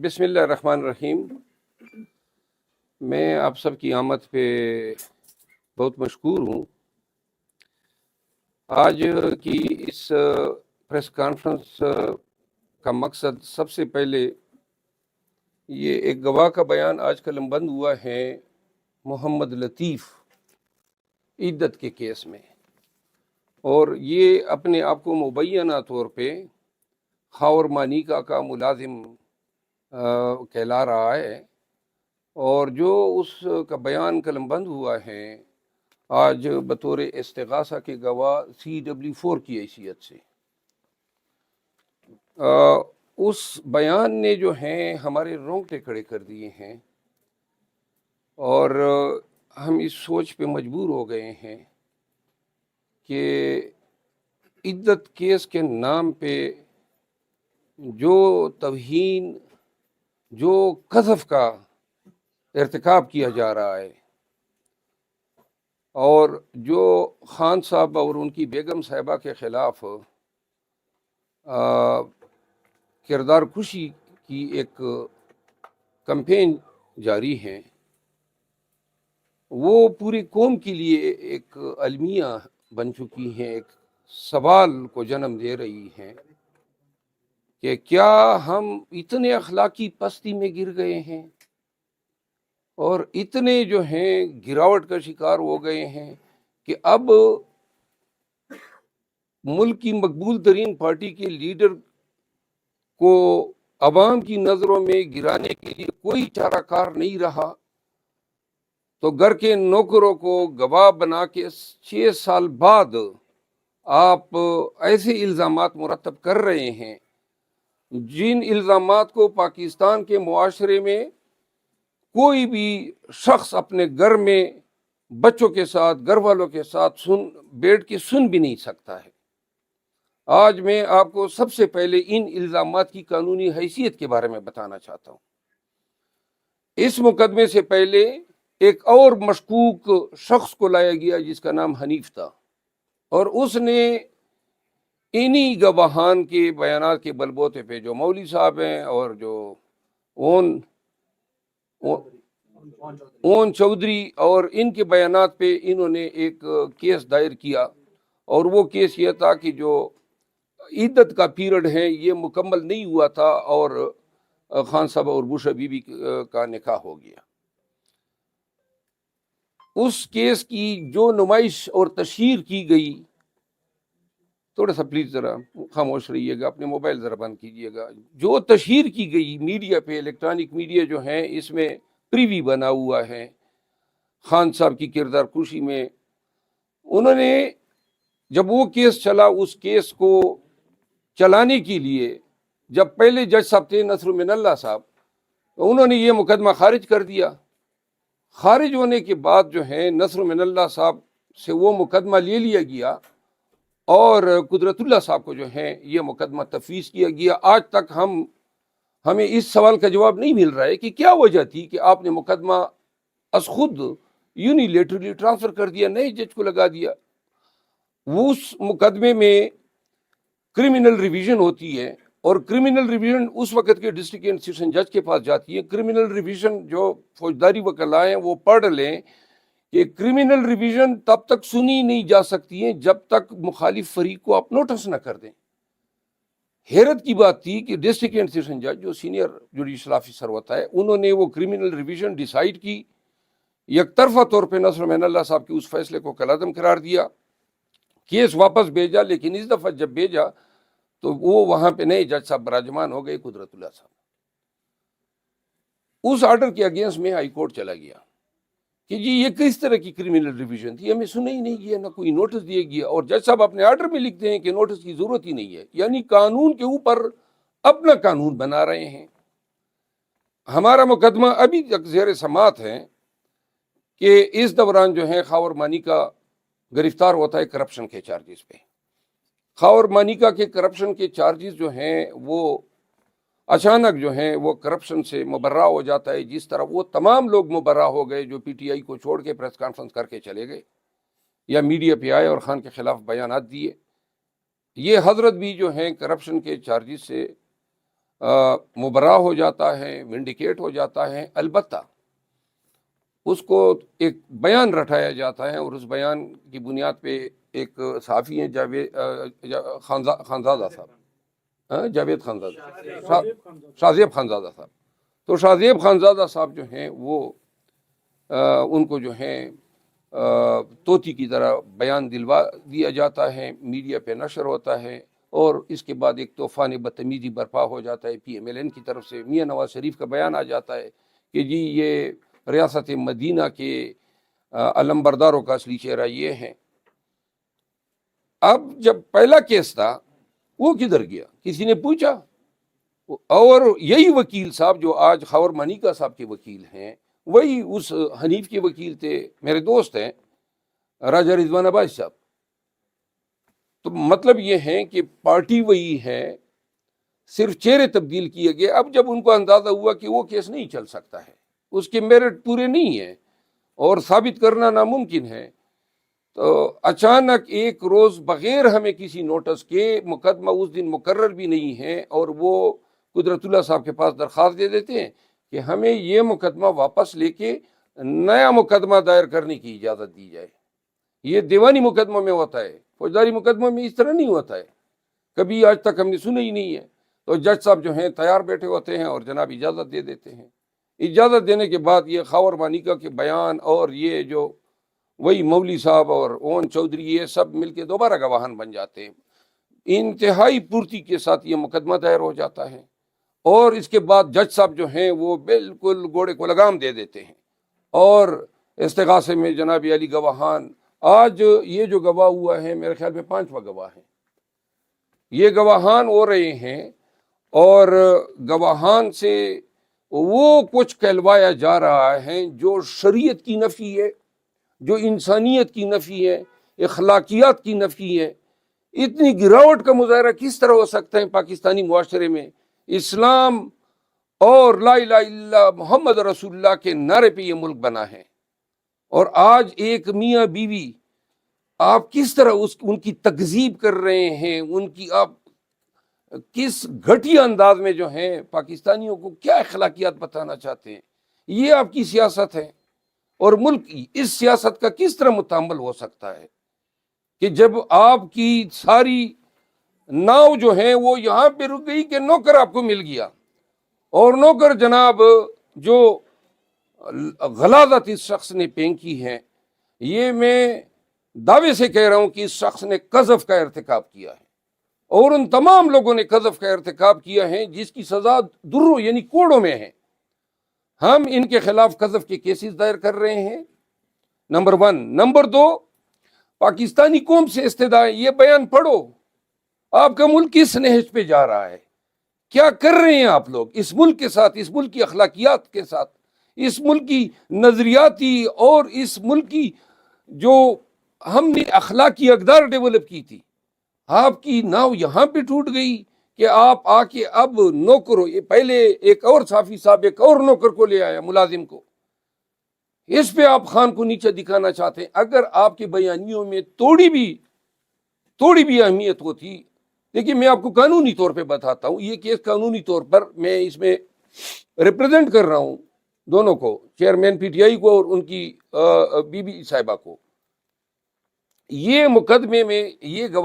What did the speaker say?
بسم اللہ الرحمن الرحیم۔ میں آپ سب کی آمد پہ بہت مشکور ہوں۔ آج کی اس پریس کانفرنس کا مقصد سب سے پہلے یہ ایک گواہ کا بیان آج کل بند ہوا ہے محمد لطیف عدت کے کیس میں، اور یہ اپنے آپ کو مبینہ طور پہ خاور مانیکا کا ملازم کہلا رہا ہے، اور جو اس کا بیان قلم بند ہوا ہے آج بطور استغاثہ کے گواہ CW4 کی حیثیت سے، اس بیان نے جو ہیں ہمارے رونگٹے کھڑے کر دیے ہیں، اور ہم اس سوچ پہ مجبور ہو گئے ہیں کہ عدت کیس کے نام پہ جو توہین، جو قذف کا ارتکاب کیا جا رہا ہے، اور جو خان صاحب اور ان کی بیگم صاحبہ کے خلاف کردار کشی کی ایک کمپین جاری ہے، وہ پوری قوم کے لیے ایک المیہ بن چکی ہیں، ایک سوال کو جنم دے رہی ہیں کہ کیا ہم اتنے اخلاقی پستی میں گر گئے ہیں اور اتنے جو ہیں گراوٹ کا شکار ہو گئے ہیں کہ اب ملک کی مقبول ترین پارٹی کے لیڈر کو عوام کی نظروں میں گرانے کے لیے کوئی چارہ کار نہیں رہا، تو گھر کے نوکروں کو گواہ بنا کے 6 سال بعد آپ ایسے الزامات مرتب کر رہے ہیں جن الزامات کو پاکستان کے معاشرے میں کوئی بھی شخص اپنے گھر میں بچوں کے ساتھ، گھر والوں کے ساتھ بیٹھ کے سن بھی نہیں سکتا ہے۔ آج میں آپ کو سب سے پہلے ان الزامات کی قانونی حیثیت کے بارے میں بتانا چاہتا ہوں۔ اس مقدمے سے پہلے ایک اور مشکوک شخص کو لایا گیا جس کا نام حنیف تھا، اور اس نے انہی گواہان کے بیانات کے بلبوتے پہ جو مولوی صاحب ہیں اور جو اون چودھری اور ان کے بیانات پہ انہوں نے ایک کیس دائر کیا، اور وہ کیس یہ تھا کہ جو عدت کا پیریڈ ہے یہ مکمل نہیں ہوا تھا اور خان صاحب اور بشرا بی بی کا نکاح ہو گیا۔ اس کیس کی جو نمائش اور تشہیر کی گئی، تھوڑا سا پلیز ذرا خاموش رہیے گا، اپنے موبائل ذرا بند کیجیے گا، جو تشہیر کی گئی میڈیا پہ، الیکٹرانک میڈیا جو ہیں، اس میں پریوی بنا ہوا ہے خان صاحب کی کردار کشی میں۔ انہوں نے جب وہ کیس چلا، اس کیس کو چلانے کے لیے جب پہلے جج صاحب تھے نصر من اللہ صاحب، تو انہوں نے یہ مقدمہ خارج کر دیا۔ خارج ہونے کے بعد جو ہے نصر من اللہ صاحب سے وہ مقدمہ لے لیا گیا، اور قدرت اللہ صاحب کو جو ہے یہ مقدمہ تفویض کیا گیا۔ آج تک ہمیں اس سوال کا جواب نہیں مل رہا ہے کہ کیا وجہ تھی کہ آپ نے مقدمہ از خود یونیلیٹرلی ٹرانسفر کر دیا، نئے جج کو لگا دیا۔ وہ اس مقدمے میں کرمنل ریویژن ہوتی ہے، اور کرمنل ریویژن اس وقت کے ڈسٹرکٹ اینڈ سیشن جج کے پاس جاتی ہے۔ کرمنل ریویژن جو فوجداری وکلاء ہیں وہ پڑھ لیں کہ کرمنل ریویژن تب تک سنی نہیں جا سکتی ہے جب تک مخالف فریق کو آپ نوٹس نہ کر دیں۔ حیرت کی بات تھی کہ ڈسٹرکٹ اینڈ سیشن جج جو سینئر جوڈیشل آفیسر ہوتا ہے، انہوں نے وہ کرمنل ریویژن ڈیسائیڈ کی، یک طرفہ طور پہ نصر من اللہ صاحب کے اس فیصلے کو کالعدم قرار دیا، کیس واپس بھیجا۔ لیکن اس دفعہ جب بھیجا تو وہ وہاں پہ نئے جج صاحب براجمان ہو گئے، قدرت اللہ صاحب۔ اس آرڈر کے اگینسٹ میں ہائی کورٹ چلا گیا کہ جی یہ کس طرح کی کرمنل ریویژن تھی، ہمیں سنا ہی نہیں گیا، نہ کوئی نوٹس دیا گیا، اور جج صاحب اپنے آرڈر میں لکھتے ہیں کہ نوٹس کی ضرورت ہی نہیں ہے، یعنی قانون کے اوپر اپنا قانون بنا رہے ہیں۔ ہمارا مقدمہ ابھی تک زیر سماعت ہے کہ اس دوران جو ہے خاور مانیکا گرفتار ہوتا ہے کرپشن کے چارجز پہ۔ خاور مانیکا کے کرپشن کے چارجز جو ہیں وہ اچانک جو ہیں وہ کرپشن سے مبرہ ہو جاتا ہے، جس طرح وہ تمام لوگ مبرہ ہو گئے جو PTI کو چھوڑ کے پریس کانفرنس کر کے چلے گئے یا میڈیا پہ آئے اور خان کے خلاف بیانات دیے۔ یہ حضرت بھی جو ہیں کرپشن کے چارجز سے مبرا ہو جاتا ہے، ونڈیکیٹ ہو جاتا ہے، البتہ اس کو ایک بیان رٹایا جاتا ہے، اور اس بیان کی بنیاد پہ ایک صحافی ہیں جاوید خانزادہ صاحب، جاوید خانزادہ، شاہ خانزادہ صاحب، تو شاہ خانزادہ صاحب جو ہیں وہ ان کو جو ہے طوطی کی طرح بیان دلوا دیا جاتا ہے، میڈیا پہ نشر ہوتا ہے، اور اس کے بعد ایک طوفان بدتمیزی برپا ہو جاتا ہے PMLN کی طرف سے۔ میاں نواز شریف کا بیان آ جاتا ہے کہ جی یہ ریاست مدینہ کے علمبرداروں کا اصلی چہرہ یہ ہیں۔ اب جب پہلا کیس تھا وہ کدھر گیا، کسی نے پوچھا؟ اور یہی وکیل صاحب جو آج خاور مانیکا صاحب کے وکیل ہیں، وہی اس حنیف کے وکیل تھے، میرے دوست ہیں راجہ رضوان عباس صاحب۔ تو مطلب یہ ہے کہ پارٹی وہی ہے، صرف چہرے تبدیل کیے گئے۔ اب جب ان کو اندازہ ہوا کہ وہ کیس نہیں چل سکتا ہے، اس کے میرٹ پورے نہیں ہیں اور ثابت کرنا ناممکن ہے، تو اچانک ایک روز بغیر ہمیں کسی نوٹس کے، مقدمہ اس دن مقرر بھی نہیں ہے، اور وہ قدرت اللہ صاحب کے پاس درخواست دے دیتے ہیں کہ ہمیں یہ مقدمہ واپس لے کے نیا مقدمہ دائر کرنے کی اجازت دی جائے۔ یہ دیوانی مقدموں میں ہوتا ہے، فوجداری مقدموں میں اس طرح نہیں ہوتا ہے، کبھی آج تک ہم نے سنا ہی نہیں ہے۔ تو جج صاحب جو ہیں تیار بیٹھے ہوتے ہیں اور جناب اجازت دے دیتے ہیں۔ اجازت دینے کے بعد یہ خاور مانیکا کے بیان اور یہ جو وہی مولوی صاحب اور اون چودھری، یہ سب مل کے دوبارہ گواہان بن جاتے ہیں۔ انتہائی پورتی کے ساتھ یہ مقدمہ دائر ہو جاتا ہے، اور اس کے بعد جج صاحب جو ہیں وہ بالکل گھوڑے کو لگام دے دیتے ہیں، اور استغاثے میں جناب علی گواہان، آج یہ جو گواہ ہوا ہے میرے خیال میں 5واں گواہ ہے، یہ گواہان ہو رہے ہیں، اور گواہان سے وہ کچھ کہلوایا جا رہا ہے جو شریعت کی نفی ہے، جو انسانیت کی نفی ہے، اخلاقیات کی نفی ہے۔ اتنی گراوٹ کا مظاہرہ کس طرح ہو سکتا ہے پاکستانی معاشرے میں؟ اسلام اور لا الہ الا اللہ محمد رسول اللہ کے نعرے پہ یہ ملک بنا ہے، اور آج ایک میاں بیوی آپ کس طرح ان کی تکذیب کر رہے ہیں، ان کی آپ کس گھٹیا انداز میں جو ہیں پاکستانیوں کو کیا اخلاقیات بتانا چاہتے ہیں۔ یہ آپ کی سیاست ہے، اور ملک اس سیاست کا کس طرح متحمل ہو سکتا ہے کہ جب آپ کی ساری ناؤ جو ہے وہ یہاں پہ رک گئی کہ نوکر آپ کو مل گیا، اور نوکر جناب جو غلاظت اس شخص نے پھینکی ہے، یہ میں دعوے سے کہہ رہا ہوں کہ اس شخص نے قذف کا ارتکاب کیا ہے، اور ان تمام لوگوں نے قذف کا ارتکاب کیا ہے جس کی سزا دروں یعنی کوڑوں میں ہے۔ ہم ان کے خلاف قذف کے کیسز دائر کر رہے ہیں، نمبر 1۔ نمبر 2، پاکستانی قوم سے استدعا ہے، یہ بیان پڑھو، آپ کا ملک کس نہج پہ جا رہا ہے، کیا کر رہے ہیں آپ لوگ اس ملک کے ساتھ، اس ملک کی اخلاقیات کے ساتھ، اس ملک کی نظریاتی اور اس ملک کی جو ہم نے اخلاقی اقدار ڈیولپ کی تھی، آپ کی ناؤ یہاں پہ ٹوٹ گئی کہ آپ آ کے اب نوکر ہو۔ یہ پہلے ایک اور صحافی صاحب ایک اور نوکر کو لے آیا، ملازم کو، اس پہ آپ خان کو نیچے دکھانا چاہتے ہیں۔ اگر آپ کے بیانیوں میں تھوڑی بھی اہمیت ہوتی، دیکھیے میں آپ کو قانونی طور پہ بتاتا ہوں، یہ کیس قانونی طور پر میں اس میں ریپریزنٹ کر رہا ہوں دونوں کو، چیئرمین PTI کو اور ان کی بی بی صاحبہ کو۔ یہ مقدمے میں یہ گواہ